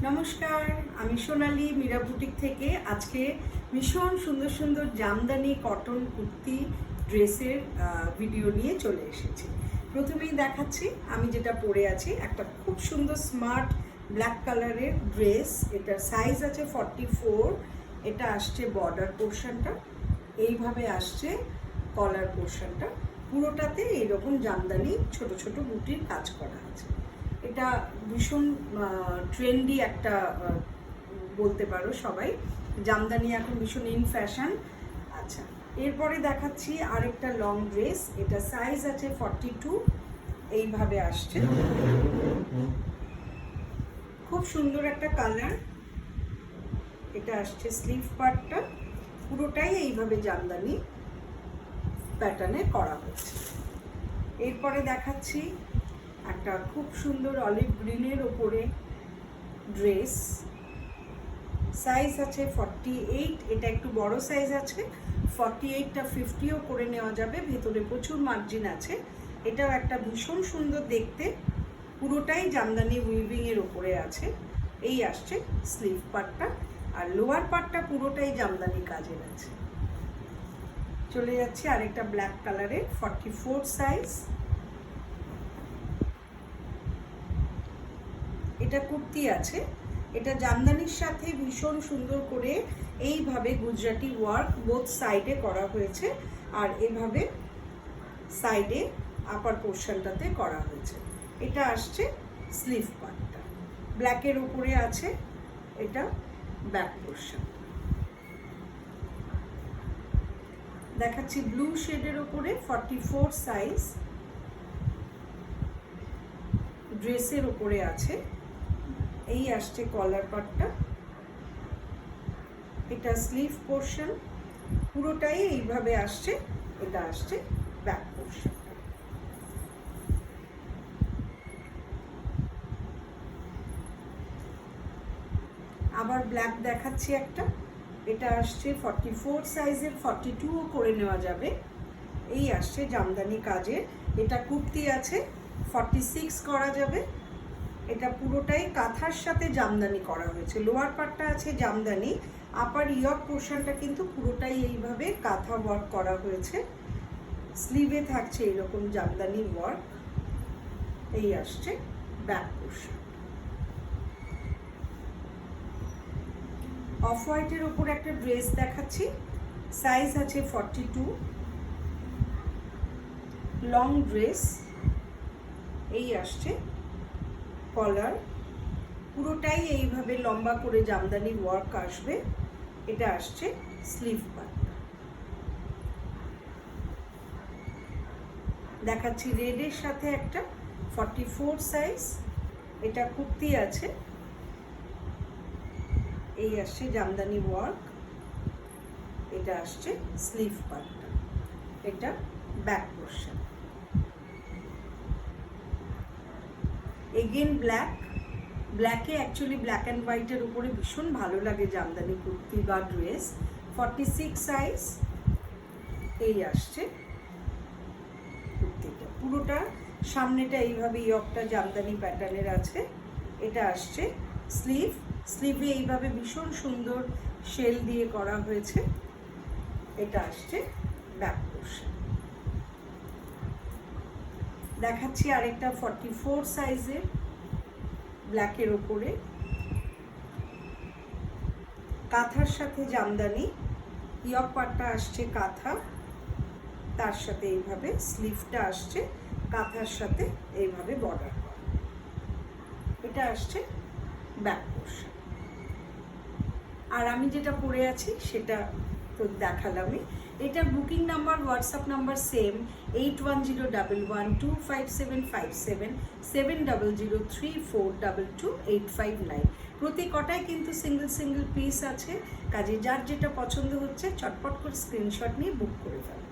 নমস্কার, আমি সোনালি মীরা বুটিক থেকে আজকে ভীষণ সুন্দর সুন্দর জামদানি কটন কুর্তি ড্রেসের ভিডিও নিয়ে চলে এসেছি। প্রথমেই দেখাচ্ছি আমি যেটা পরে আছি, একটা খুব সুন্দর স্মার্ট ব্ল্যাক কালারের ড্রেস। এটার সাইজ আছে 44। এটা আসছে বর্ডার পোর্শনটা, এইভাবে আসছে কলার পোর্শনটা, পুরোটাতে এইরকম জামদানি ছোট ছোট বুটির কাজ করা আছে। এটা ভীষণ ট্রেন্ডি একটা বলতে পারো সবাই, জামদানি এখন ভীষণ ইন ফ্যাশন। আচ্ছা, এরপরে দেখাচ্ছি আরেকটা লং ড্রেস। এটা সাইজ আছে 42, এইভাবে আসছে, খুব সুন্দর একটা কালার। এটা আসছে স্লিভ পার্টটা, পুরোটাই এইভাবে জামদানি প্যাটার্নে করা হয়েছে। এরপরে দেখাচ্ছি একটা খুব সুন্দর অলিভ গ্রিনের ওপরে ড্রেস, সাইজ আছে 48। এটা একটু বড় সাইজ আছে, 48টা 50ও করে নেওয়া যাবে, ভেতরে প্রচুর মার্জিন আছে। এটাও একটা ভীষণ সুন্দর দেখতে, পুরোটাই জামদানি উইভিংয়ের ওপরে আছে। এই আসছে স্লিভ পার্টটা, আর লোয়ার পার্টটা পুরোটাই জামদানি কাজের আছে। চলে যাচ্ছে আরেকটা ব্ল্যাক কালারের 44 সাইজ। এটা কুর্তি আছে, এটা জামদানির সাথে ভীষণ সুন্দর করে এইভাবে গুজরাটি ওয়ার্ক বোথ সাইডে করা হয়েছে, আর এভাবে সাইডে আপার পোর্শনটাতে করা হয়েছে। এটা আসছে স্লিভ পার্টটা, ব্ল্যাকের উপরে আছে। এটা ব্যাক পোর্শন। দেখাচ্ছি ব্লু শেডের উপরে 44 সাইজ, ড্রেসের উপরে আছে। এই আসছে কলার পার্টটা, এটা স্লিভ পোর্শন, পুরোটাই এইভাবে আসছে। এটা আসছে ব্যাক পোর্শন। আবার ব্ল্যাক দেখাচ্ছি একটা, এটা আসছে 44 সাইজের, 42ও করে নেওয়া যাবে। এই আসছে জামদানি কাজের। এটা কুর্তি আছে, 46 করা যাবে। এটা পুরোটাই কাঁথার সাথে জামদানি করা হয়েছে। লোয়ার পার্টটা আছে জামদানি, আপার ইয়ক পোর্শনটা কিন্তু পুরোটাই এইভাবে কাঁথা ওয়ার্ক করা হয়েছে। স্লিভে থাকছে এরকম জামদানি ওয়ার্ক। এই আসছে ব্যাক পোর্শন। অফ হোয়াইটের ওপর একটা ড্রেস দেখাচ্ছি, সাইজ আছে 42, লং ড্রেস। এই আসছে কলার, পুরোটাই এইভাবে লম্বা করে জামদানি ওয়ার্ক আসবে। এটা আসছে স্লিভ পার্ট। দেখাচ্ছি রেডের সাথে একটা 44 সাইজ, এটা কুর্তি আছে। এই আসছে জামদানি ওয়ার্ক, এটা আসছে স্লিভ পার্টটা, এটা ব্যাক পোর্শন। এগেন ব্ল্যাক, ব্ল্যাকে অ্যাকচুয়ালি ব্ল্যাক অ্যান্ড হোয়াইটের উপরে ভীষণ ভালো লাগে জামদানি কুর্তি বা ড্রেস। 46 সাইজ। এই আসছে কুর্তিটা, পুরোটা সামনেটা এইভাবে ইয়কটা জামদানি প্যাটার্নের আছে। এটা আসছে স্লিভ, স্লিভে এইভাবে ভীষণ সুন্দর শেল দিয়ে করা হয়েছে। এটা আসছে ব্যাক পোর্শন। দেখাচ্ছি আরেকটা 44 সাইজের ব্ল্যাকের ওপরে, কাঁথার সাথে জামদানি, ইয়ক পার্টটা আসছে কাঁথা, তার সাথে এইভাবে স্লিভটা আসছে কাঁথার সাথে এইভাবে বর্ডার করা। এটা আসছে ব্যাক পোর্শন। আর আমি যেটা পরে আছি সেটা তো দেখালামই। এটার booking number, WhatsApp number same, 8101125757, 7003422859। প্রতি কটায় কিন্তু সিঙ্গেল সিঙ্গেল পিস আছে, কাজে যার যেটা পছন্দ হচ্ছে চটপট করে স্ক্রিনশট নিয়ে বুক করে ফেলো।